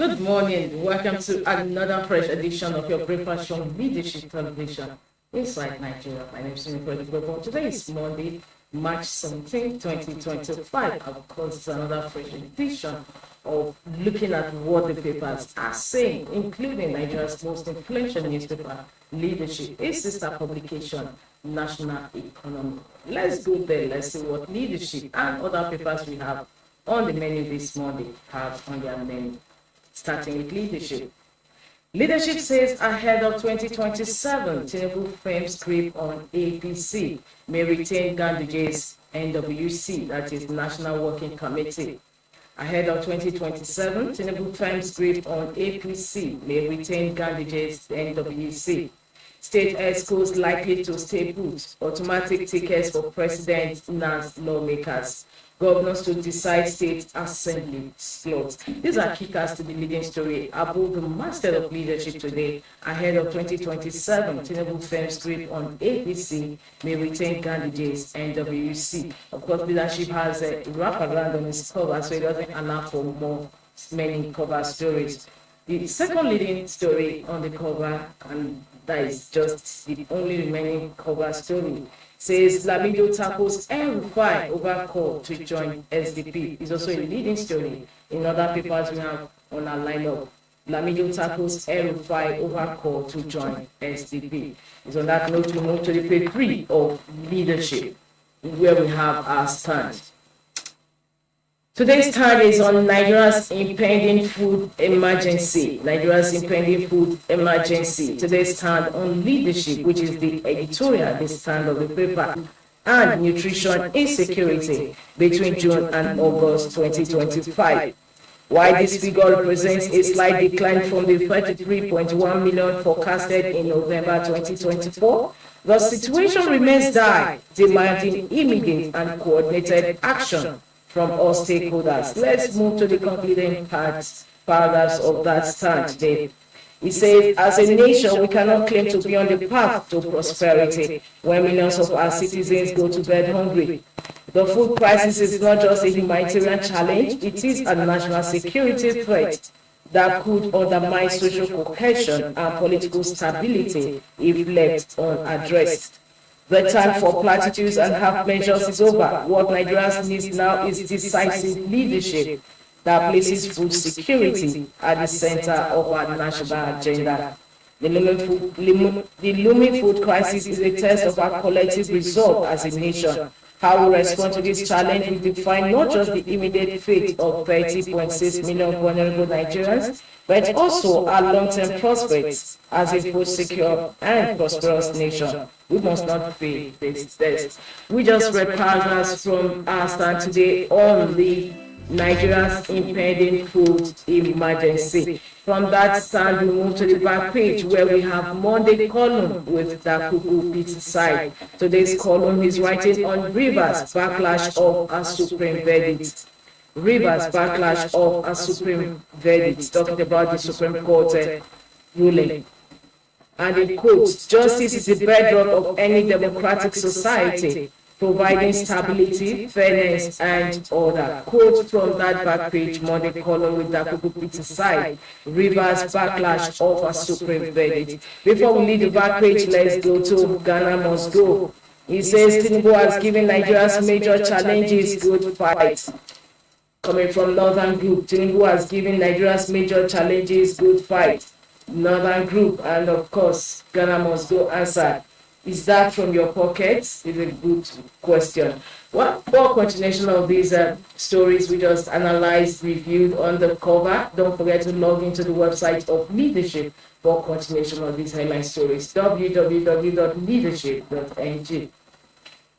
Good morning. Welcome to another fresh edition of your breakfast show, Leadership Television, Inside Nigeria. My name is Tinubu. Today is Monday, March 17, 2025. Of course, it's another fresh edition of looking at what the papers are saying, including Nigeria's most influential newspaper, Leadership, its sister publication, National Economy. Let's go there. Let's see what Leadership and other papers we have on the menu this morning have on their menu. Starting with Leadership. Leadership says ahead of 2027, Tinubu firms grip on APC, may retain Ganduje's NWC, that is National Working Committee. Ahead of 2027, Tinubu firms grip on APC, may retain Ganduje's NWC. State ESCOs likely to stay put, automatic tickets for president, NAS lawmakers. Governors to decide state assembly slots. These are kickers to the leading story above the masthead of Leadership today. Ahead of 2027, Tinubu firms grip on APC, may retain Ganduje's NWC. Of course, Leadership has a wraparound on its cover, so it doesn't allow for many cover stories. The second leading story on the cover, and that is just the only remaining cover story, says Lamido tackles El-Rufai over call to join SDP. It's also a leading story in other papers we have on our lineup. Lamido tackles El-Rufai over call to join SDP. It's on that note we move to the page 3 of Leadership, where we have our stand. Today's stand is on Nigeria's impending food emergency. Today's stand on Leadership, which is the editorial, the stand of the paper, and nutrition insecurity between June and August 2025. While this figure represents a slight decline from the 33.1 million forecasted in November 2024, the situation remains dire, demanding immediate and coordinated action from all stakeholders. Let's move to the concluding paragraphs of that stand today. It says, as a nation, we cannot claim to be on the path to prosperity when millions of our citizens go to bed hungry. The food crisis is not just a humanitarian challenge, it is a national security threat that could undermine social cohesion and political stability if left unaddressed. The time for platitudes and half measures is over. What Nigeria needs now is decisive leadership that places food security at the center of our national agenda. The looming food crisis is a test of our collective resolve as a nation. How we respond to this challenge will define not just the immediate fate of 30.6 million vulnerable Nigerians, but also our long-term prospects as a food secure and prosperous nation. We must not fail this test. We just read paragraphs from our stand today on the Nigeria's impending food emergency. From that stand, we move to the back page where we have Monday column with Dakuku Peter side. Today's column is writing on Rivers backlash of a Supreme verdict. Rivers backlash of a Supreme verdict, talking about the Supreme Court ruling. And it quotes, justice is the bedrock of any democratic society, providing stability, fairness, and order. Quote from that back page, Monday column with Dakuku Peter side, Rivers backlash of a Supreme verdict. Before we leave the back page, let's go to Ghana Must Go. He says Tinubu has given Nigeria's major challenges good fight. Coming from Northern Group, Tinubu has given Nigeria's major challenges good fight. Northern Group, and of course, Ghana Must Go answered. Is that from your pockets? Is a good question. Well, for continuation of these stories we just analyzed, reviewed on the cover, don't forget to log into the website of Leadership for continuation of these headline stories, www.leadership.ng.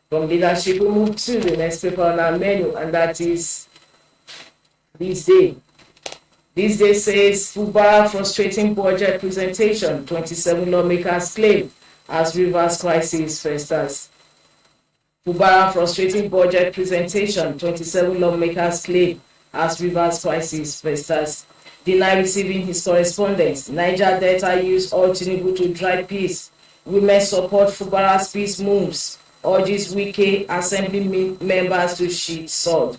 From Leadership, we move to the next paper on our menu, and that is THISDAY. THISDAY says Fubara frustrating budget presentation, 27 lawmakers claim as Rivers crisis festers. Fubara frustrating budget presentation, 27 lawmakers claim as Rivers crisis festers. Deny receiving his correspondence. Niger Delta use all Tinubu to drive peace. Women support Fubara's peace moves. Urges Wike assembly members to sheet sword.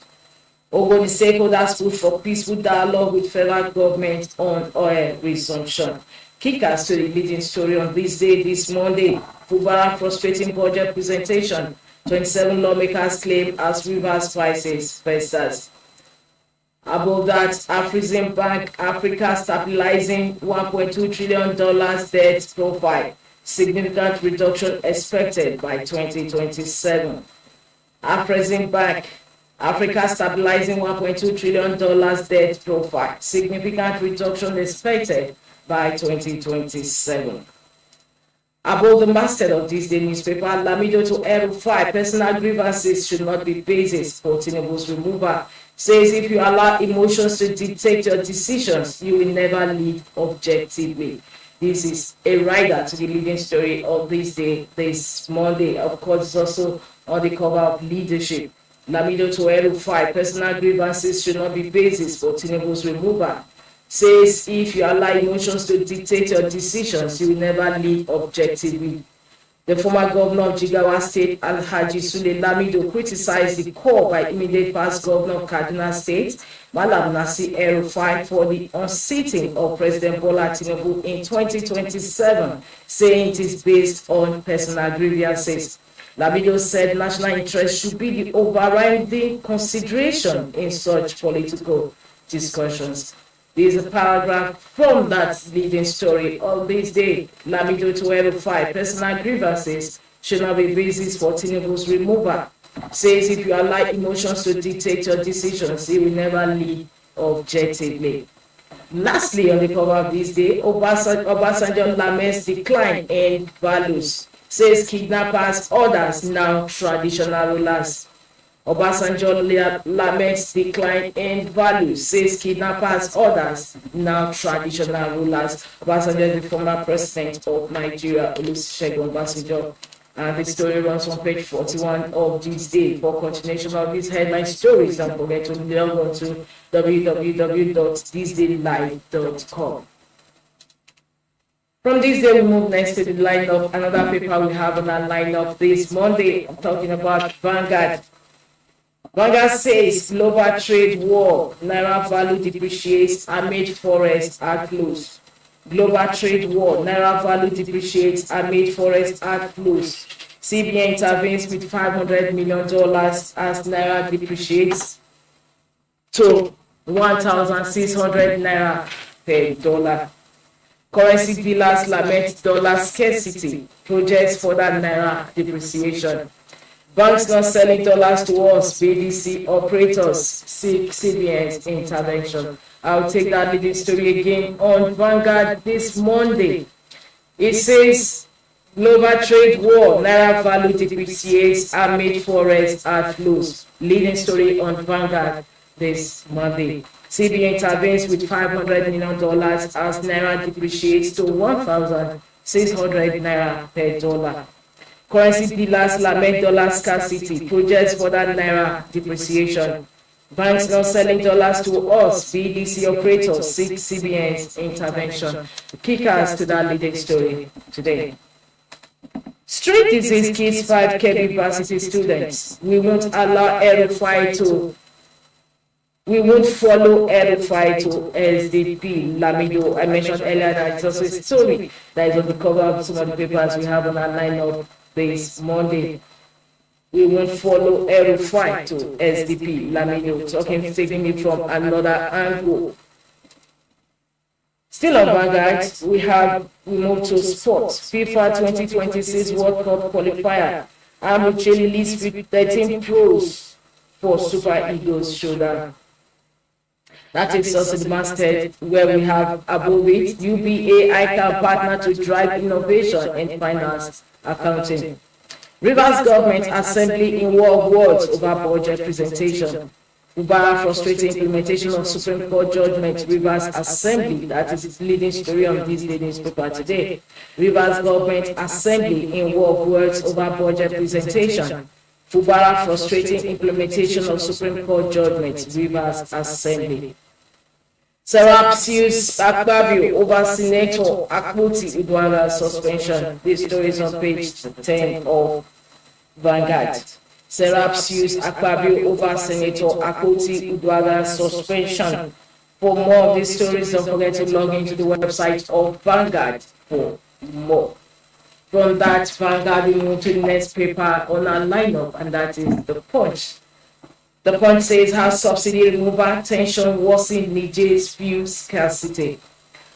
Ogoni stakeholders push for peaceful dialogue with federal government on oil resumption. Kickers to the leading story on this day, this Monday. Fubara frustrating budget presentation. 27 lawmakers claim as Rivers prices versus. Above that, Afrexim Bank Africa stabilizing $1.2 trillion debt profile. Significant reduction expected by 2027. Afrexim Bank Africa stabilizing $1.2 trillion debt profile. Significant reduction expected by 2027. Above the masthead of this day newspaper, Lamido to El-Rufai, personal grievances should not be basis for Tinubu's removal. Says if you allow emotions to dictate your decisions, you will never lead objectively. This is a rider to the leading story of this day, this Monday. Of course, it's also on the cover of Leadership. Lamido to El-Rufai, personal grievances should not be basis for Tinubu's removal. Says if you allow emotions to dictate your decisions, you will never lead objectively. The former governor of Jigawa State, Alhaji Sule Lamido, criticized the call by immediate past governor of Kaduna State, Malam Nasir El-Rufai, for the unseating of President Bola Tinubu in 2027, saying it is based on personal grievances. Lamido said national interest should be the overriding consideration in such political discussions. There is a paragraph from that leading story of this day. Lamido to El-Rufai, personal grievances should not be basis for Tinubu's removal. Says if you allow emotions to dictate your decisions, you will never lead objectively. Lastly, on the cover of this day, Obasanjo laments decline in values. Says kidnappers, others now traditional rulers. Obasanjo laments decline in value, says kidnappers, others now traditional rulers. Obasanjo is the former president of Nigeria, Olusegun Obasanjo. And the story runs on page 41 of this day. For continuation of these headline stories, don't forget to log on to www.thisdaylive.com. From this day, we move next to the lineup. Another paper we have on our lineup this Monday. I'm talking about Vanguard. Vanguard says global trade war, Naira value depreciates amid forests are closed. Global trade war, Naira value depreciates amid forests are closed. CBN intervenes with $500 million as Naira depreciates to 1,600 Naira per dollar. Currency dealers lament dollar scarcity, projects further Naira depreciation. Banks not selling dollars to us, BDC operators seek CBN's intervention. I'll take that leading story again on Vanguard this Monday. It says, global trade war, Naira value depreciates amid forests are closed. Leading story on Vanguard this Monday. CBN intervenes with $500 million as Naira depreciates to 1,600 Naira per dollar. Currency dealers lament dollar scarcity, projects further Naira depreciation. Banks not selling dollars to us, BDC operators seek CBN's intervention. Kickers to that leading story today. Street disease kills 5 Kebbi University students. We won't allow El-Rufai to. We won't follow El-Rufai to SDP. Lamido, I mentioned earlier that it's also a story that is on the cover of some of the papers we have on our lineup this Monday. We won't follow El-Rufai to SDP. Lamido taking it from another angle. Still on Vanguard, we move to sports. FIFA 2026 World Cup qualifier. Amucheli leads with 13 pros for Super Eagles shoulder. That takes us to the masthead where we have above it, UBA ICAN partner to drive innovation in finance accounting. Rivers Government Assembly in war of words over budget presentation. Ubara frustrating implementation of Supreme Court judgment. Rivers Assembly, that is its leading story on this day newspaper today. Rivers Government Assembly in war of words over budget presentation. Ubara frustrating implementation of Supreme Court judgment. Rivers Assembly. Serap sues Akpabio over Senator Akbuti Udwara's suspension. This story is on page 10 of Vanguard. Serap sues Akpabio over Senator Akoti Uduaga's suspension. For more of these stories, don't forget to log into the website of Vanguard for more. From that, Vanguard, we move to the next paper on our lineup, and that is The Punch. The Punch says how subsidy removal tension worsened Niger's fuel scarcity.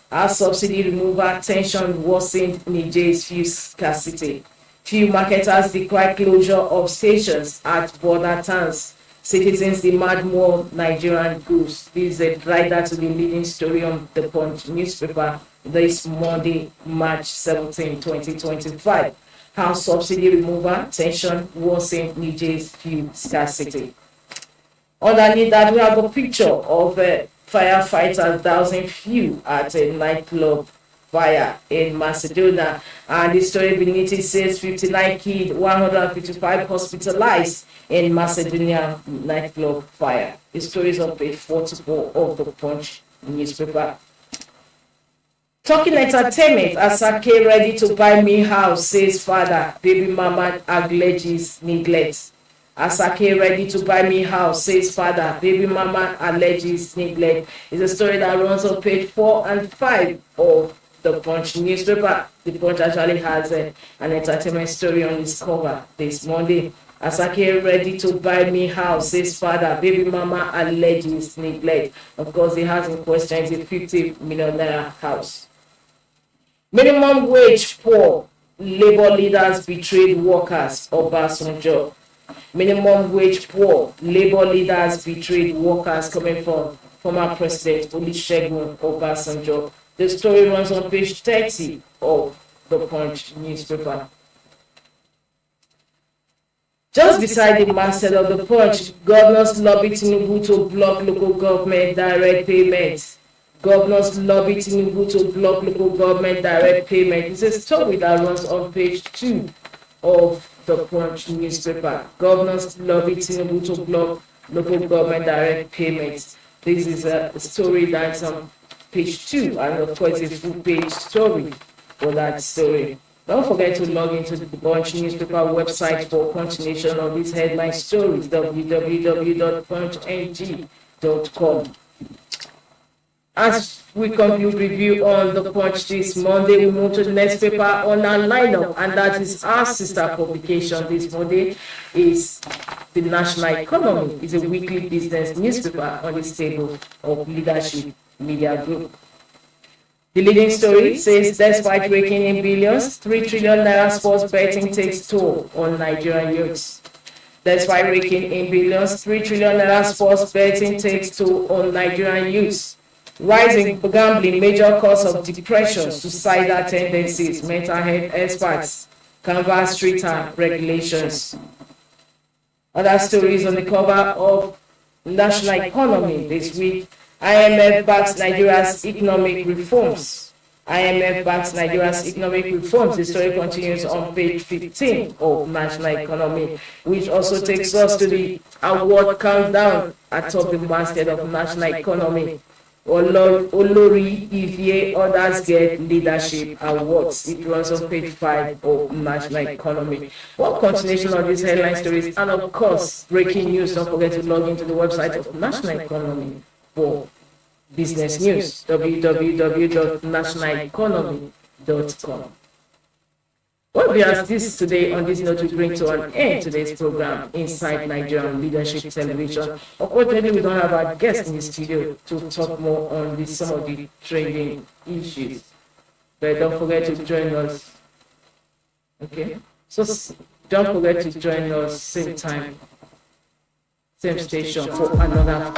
How subsidy removal tension worsened Niger's fuel scarcity. Fuel marketers decry closure of stations at border towns. Citizens demand more Nigerian goods. This is a writer to the leading story on The Punch newspaper this Monday, March 17, 2025. How subsidy removal tension worsened Niger's fuel scarcity. Underneath that, we have a picture of firefighters dousing fuel at a nightclub fire in Macedonia. And the story beneath it says 59 killed, 155 hospitalized in Macedonia nightclub fire. The story is on page 44 of the Punch newspaper. Talking entertainment, Asake ready to buy me house, says father, baby mama alleges neglect. Asake ready to buy me house, says father, baby mama alleges neglect. It's a story that runs on page 4 and 5 of the Punch newspaper. The Punch actually has an entertainment story on its cover this Monday. Asake ready to buy me house, says father, baby mama alleges neglect. Of course, the house in question is a 50 million naira house. Minimum wage poor, labor leaders betrayed workers, Obasanjo. Minimum wage poor, labor leaders betrayed workers, coming from former President Olusegun Obasanjo. The story runs on page 30 of the Punch newspaper. Just beside the masthead of the Punch, governors lobby Tinubu to block local government direct payments. Governors lobby Tinubu to block local government direct payment. It's a story that runs on page 2 of the Punch newspaper. Governors lobby Tinubu to block local government direct payments. This is a story that's on page 2, and of course a full page story for that story. Don't forget to log into the Punch newspaper website for continuation of these headline stories, www.punchng.com. As we conclude review on the Punch this Monday, we move to the next paper on our lineup, and that is our sister publication this Monday is the National Economy. It's a weekly business newspaper on the stable of Leadership Media Group. The leading story says, despite raking in billions, 3 trillion naira sports betting takes toll on Nigerian youths. Despite raking in billions, 3 trillion naira sports betting takes toll on Nigerian youths. Rising gambling, major cause of depression, suicidal tendencies, mental health experts, canvas stricter regulations. Other stories on the cover of National Economy this week. IMF backs Nigeria's economic reforms. IMF backs Nigeria's economic reforms. The story continues on page 15 of National Economy, which also takes us to the award countdown atop the masthead of National Economy. Olori Ivie, others get leadership awards. It runs on page 5 of National Economy. What continuation of these headline stories, and of course, breaking news. Don't forget to log into the website of National Economy for business news, www.nationaleconomy.com. What we ask this today on this note, we bring to an end today's program, Inside Nigerian Leadership Television. Unfortunately, we don't have our guest in the studio to talk more on some of the trending issues. But don't forget to join us. Okay? So don't forget to join us same time, same station for another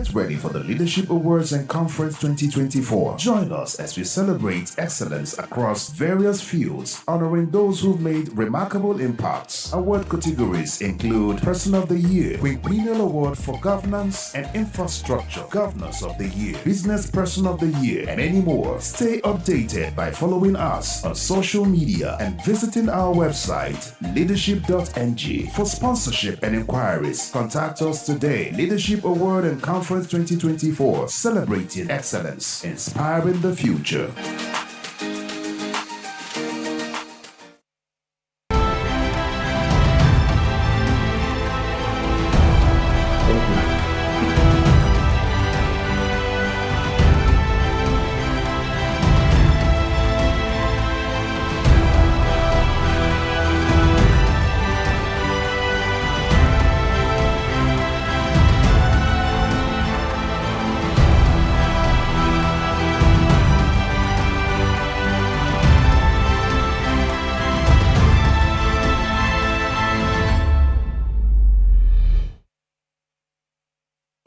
Get ready for the Leadership Awards and Conference 2024. Join us as we celebrate excellence across various fields, honoring those who've made remarkable impacts. Award categories include Person of the Year, Quinquennial Award for Governance and Infrastructure, Governors of the Year, Business Person of the Year, and many more. Stay updated by following us on social media and visiting our website, leadership.ng. For sponsorship and inquiries, contact us today. Leadership Award and Conference 2024, celebrating excellence, inspiring the future.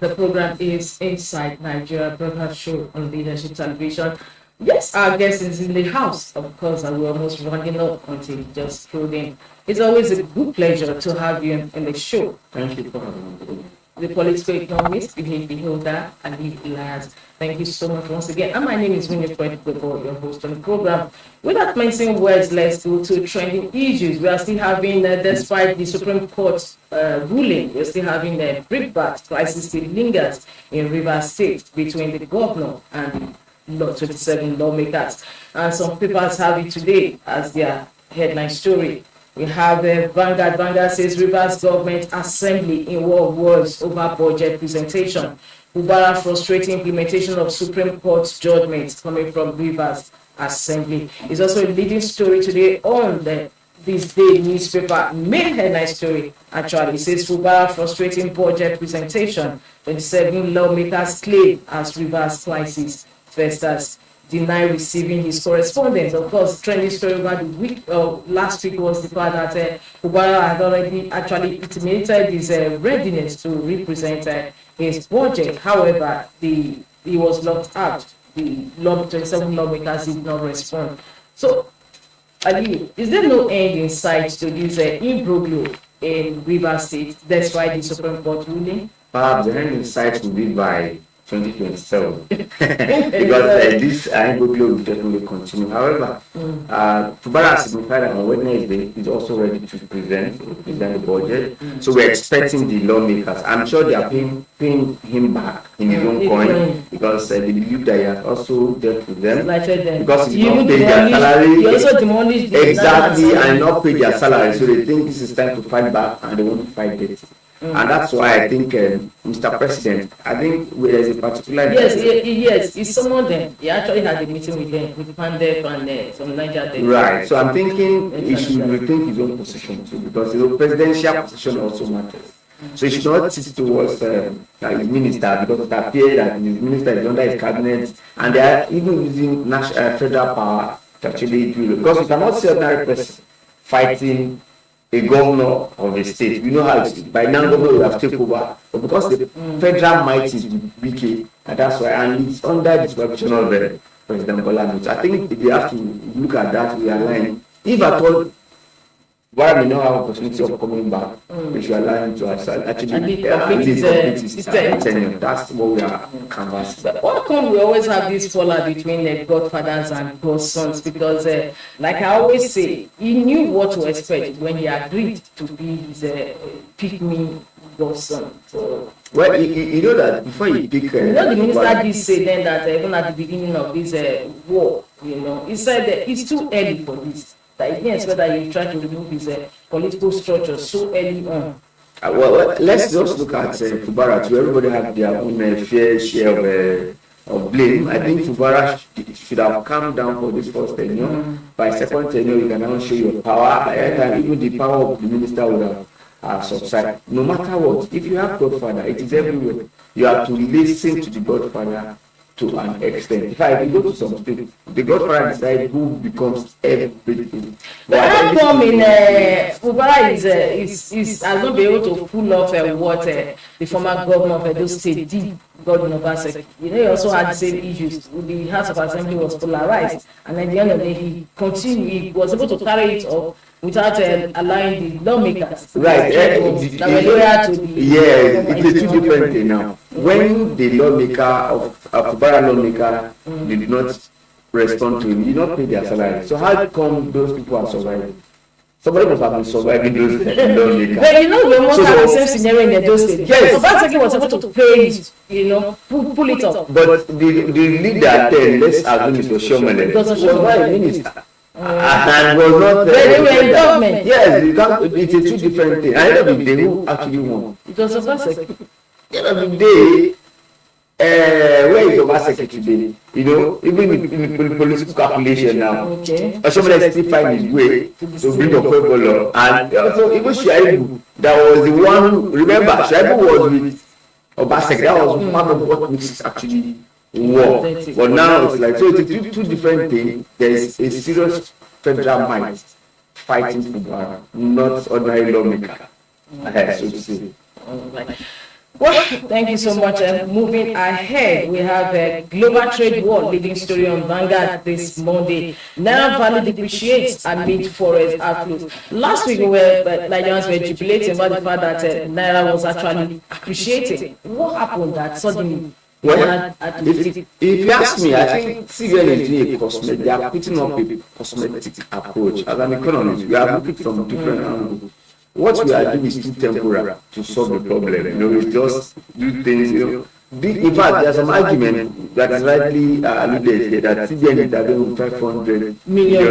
The program is Inside Nigeria, broadcast show on Leadership Television. Yes, our guest is in the house, of course, and we're almost running up until just through in. It's always a good pleasure to have you in the show. Thank you for having me. The political economist, beholder, Ali Elias. Thank you so much once again. And my name is Winifred Gwebo, your host on the program. Without mentioning words, let's go to trending issues. We are still having, despite the Supreme Court ruling, we're still having the brickbat crisis still lingers in Rivers State between the governor and the 27 lawmakers. And some papers have it today as their headline story. We have Vanguard. Vanguard says Rivers government assembly in war words over budget presentation. Ubara frustrating implementation of Supreme Court's judgment coming from Rivers Assembly. It's also a leading story today on the THISDAY newspaper. Main headline story actually it says Ubara frustrating budget presentation. 27 lawmakers claim as Rivers crisis festers. Deny receiving his correspondence. Of course, trending story over the week, last week was the fact that Ubara had already actually intimated his readiness to represent his budget. However, he was locked out. The 27 lawmakers did not respond. So, Ali, is there no end in sight to this imbroglio in Rivers State despite the Supreme Court ruling? Perhaps the end in sight will be by 2027 because this imbroglio will definitely continue. However, Ubara has signified that on Wednesday is also ready to present the budget. So we're expecting the lawmakers. I'm sure they are paying him back in his own coin because they believe that he has also dealt with them because he not paid their salary exactly and not paid their salary. So they think this is time to fight back and they want to fight it. And that's why I think, Mr. President, I think there's a particular... Yes, he summoned them. He actually had a meeting with them, with Pandep and some Niger. Right, so I'm thinking he should rethink his own position too, because the presidential position also matters. So he should not sit towards his minister, because it appears that his minister is under his cabinet, and they are even using federal power to actually do it. Because you cannot see ordinary person fighting a governor of a state. We know how it's by now governor will have taken over, but because the federal might is weak, and that's why, and it's under the supervision of President Bola. I think if you have to look at that, we align. If at all, why we now have opportunity of coming back, we should align to us actually complete his tenure. That's what we are canvassing. Why come we always have this fallout between godfathers and godsons? Because, like I always say, he knew what to expect when he agreed to be his pick-me godson. So, well, you know that before you pick... the minister did say then that even at the beginning of this war, he said that it's too early for this. That he didn't expect that he tried to remove his political structure so early on. Well, let's just look at Ubara too. Everybody have their own fair share of blame. I think Ubara should have calmed down for this first tenure. By second tenure, you can now show your power. By that time, even the power of the minister would have subsided. No matter what, if you have Godfather, it is everywhere. You have to listen to the Godfather to an extent. In fact, if you go to some states, the Godfather decide who becomes everything. But how come in Fubara is has not been able to pull off what the former governor of Edo State did, Godwin Obaseki. You know, he also had the same issues. The House of Assembly was polarized, and at the end of the day, he was able to carry it off without allowing the lawmakers. Right. It's a two different thing now. When the lawmaker of Fubara lawmaker did not respond to him, he did not pay their salary. So how come those people are surviving? Somebody must have been surviving those lawmakers. But you know, we almost have the same scenario in those states. Yes. Obaseki was able to pay it, you know, pull it up. But the leader then, let's assume it was Shomele. Because of was not a minister. And was not. They were in government. Yes, it's a two different thing. At the end of the day, who actually won? It was Obaseki. At the end of the day, where is Obaseki today? You know, even in the political calculation now, somebody still find his way to bring up Pueblo. And also, even Shaibu, that was the one, remember, Shaibu was with Obaseki. That was one of what makes it actually war. But now it's like, so it's two different things. There is a serious federal might fighting for not ordinary lawmaker. So to say. Well, thank you so much. Moving ahead, we have a global trade war leading story on Vanguard this Monday. Naira value depreciates amid forex outflows. Last week, Nigerians were jubilating about the fact that Naira was actually appreciating. What happened that suddenly? Well, if you ask me, I think CBN is doing a cosmetic. They are putting up a cosmetic approach. As an economist, we are looking from different angles. What we are doing is too temporal to solve the problem. You know, we just do things. You know, in fact, there's some argument that is rightly alluded here that CBN intervened with $500 million.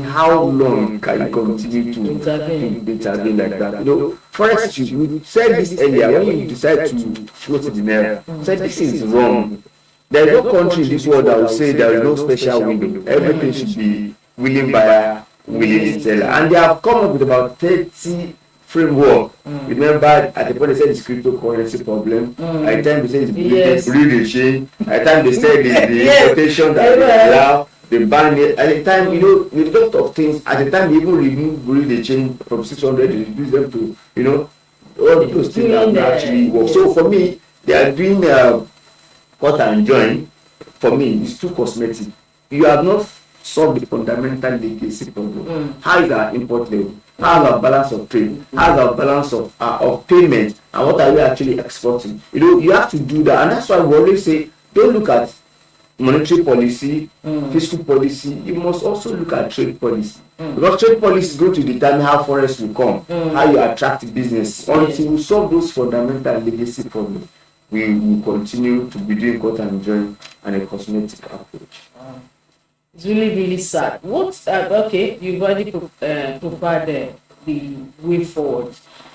How long can you continue to intervene like that? You know, for instance, we said this earlier when you decide to float the naira. Said this is wrong. There is no country in this world that will say there is no special window. Everything should be willing buyer, willing seller, and they have come up with about 30 framework. Remember, at the point they said it's cryptocurrency problem. At the time they said it's breed chain. At the time they said it's the importation that they allow. They ban it. At the time, you know, with a lot of things. At the time, they even remove breed chain from 600 and reduce them to, you know, all those things that actually work. So for me, they are doing cut and join. For me, it's too cosmetic. You have not solved the fundamental legacy problem. How is our import level? How is our balance of trade? How is our balance of payment? And what are we actually exporting? You know, you have to do that. And that's why we always say, don't look at monetary policy, fiscal policy. You must also look at trade policy. Because trade policy is going to determine how forests will come, how you attract business. Until we solve those fundamental legacy problems, we will continue to be doing cut and join and a cosmetic approach. It's really sad. What? Okay, you've already provided the way forward.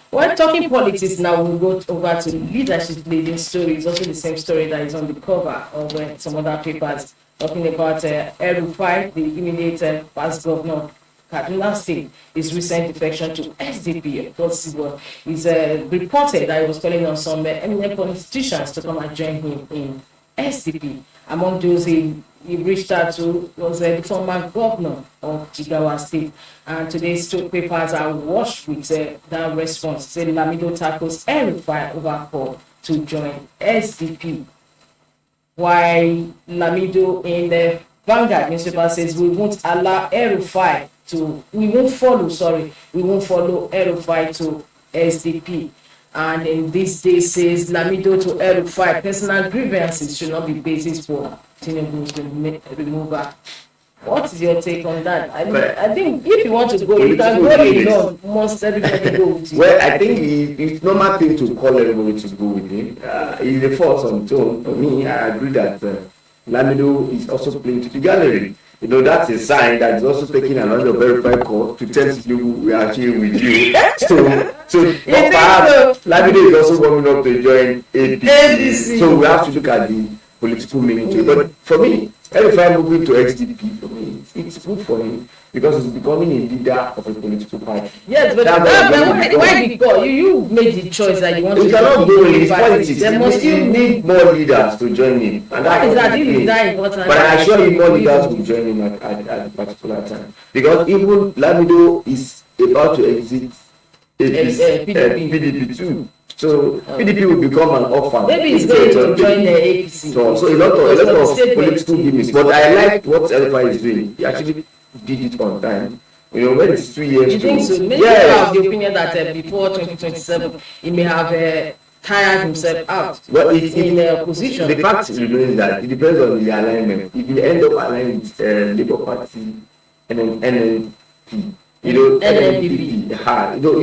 When talking politics now, we'll go over to leadership leading stories. Also the same story that is on the cover of some other papers talking about El-Rufai, the immediate past governor of Kaduna State, his recent defection to SDP. Because it's reported that he was calling on some eminent politicians to come and join him in SDP. Among those he reached out to was the former governor of Jigawa State. And today's two papers are washed with that response. Say Lamido tackles El-Rufai over call to join SDP. While Lamido in the Vanguard newspaper says we won't allow El-Rufai we won't follow El-Rufai to SDP. And in this day says Lamido to El-Rufai, personal grievances should not be basis for Tinubu's removal. What is your take on that? I think if you want to go, you can go alone. Must everybody go with you? Well, I think it's normal thing to call everybody to go with him. He's a force on its own. For me, I agree that Lamido is also playing to the gallery. You know, that's a sign that he's also taking another verified call to tell you we are here with you. So perhaps Lamido is also coming up to join APC. So we have to look at the political meaning to it. But for me, every time moving to SDP, for me, it's good for him because he's becoming a leader of a political party. Yes, but why before you made the choice that you want to cannot go in his party? politics. There must still need more leaders to join him. And why is that even that important? But I assure you, more leaders will join him at a particular time. Because even Lamido is about to exit PDP too. So PDP will become an orphan. Maybe he's going to join the APC. So a lot of political gimmicks. But I like what Alpha is doing. He actually did it on time. You know, when it's 2 years. You think so? Maybe you have the opinion that before 2027 he may have tired himself out. Well, in a position. The fact remains that it depends on the alignment. If you end up aligning with Labour Party and then NNP, you know, NNPP, you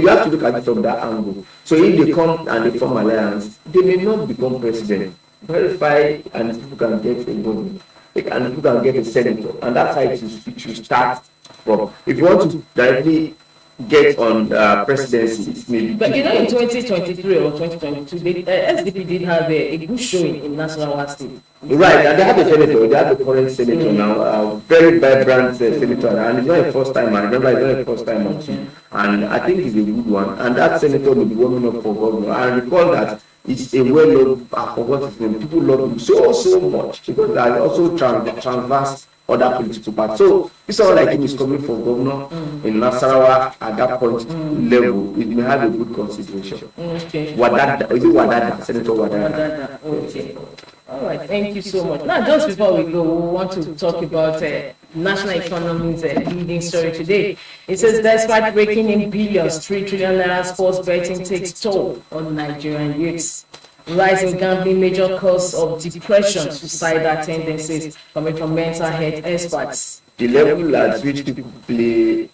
have to look at it from that angle. So if they come and they form alliance, they may not become president. Verify and people can get a government, and people can get a senator, and that's how it should start from. If you want to directly get on presidency, maybe. But you know, in 2023 or 2022, SDP did have a good showing in National State. Right, and they have a senator. They have the current senator now, a very vibrant senator, and it's not a first time. I remember it's not a first time too, and I think it's a good one. And that senator will be warming up for governor. I recall that it's a well-loved. I forgot his name. People love him so much because they also transverse other political parties. So this someone like him is coming for governor in Nasarawa at that point level. It may have a good consideration. Okay. Wadada, is it Wadada? Senator Wadada. Okay. All right. Thank you so much. Now, just before we go, we want to talk about national economy's leading story today. It says, despite breaking in billions, 3 trillion naira sports betting takes toll on Nigerian youths. Rising gambling major cause of depression, suicidal tendencies coming from mental health experts. The level at which people play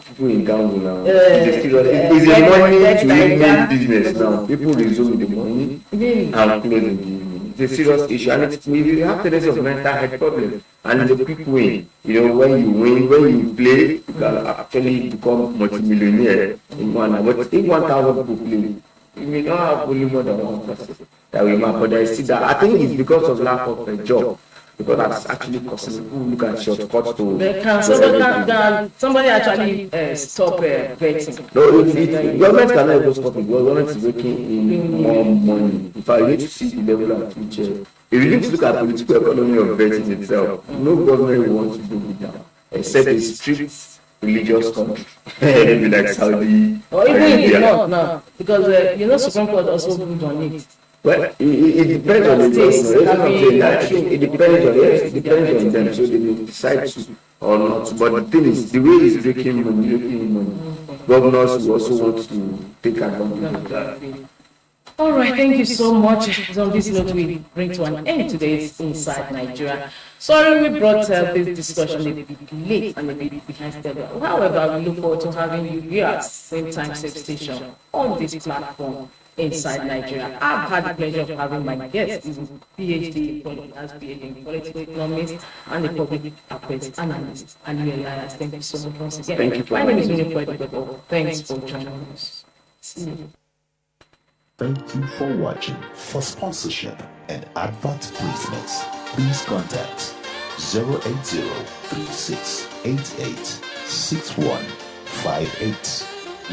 people in gambling now is a money to evening business now. People resume the money and close in the evening. It's a serious issue, and it's maybe you have tendency of mental health problem, and it's a quick win. You know, when you win, when you play, you can actually become multi-millionaire in 1 hour. But if 1,000 people play, you may not have only more than one person that will map, but there is still that. I think it's because of lack of a job, because that's actually causing people look at shortcuts to. Somebody actually stop betting? No, government cannot even stop it. Government is making in more money. In fact, you need to see the level at which. If you need to look at political economy of betting itself, no government wants to do it down, except a strict religious country, maybe like Saudi. Or even if it's not now, because Supreme Court also moved on it. Well, it depends on the government. It depends on them, so they may decide to or not. But the thing is, the way it's making money, governors will also want to take advantage of that. All right, thank you so much. On this note, we bring to an end today's Inside Nigeria. Sorry we brought this discussion a bit late and a bit behind schedule. However, we look forward to having you here, same time, same station, on this platform, Inside Nigeria. I've had the pleasure of having my guest, is PhD in political economics and a public affairs analyst, and Elias. Thank you so much once again. Thank you. My name is Winnie. Thanks for joining us. See you. Thank you for watching. For sponsorship and advert placements, please contact 080-3688-6158.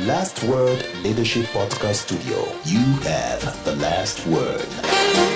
Last Word Leadership Podcast Studio. You have the last word.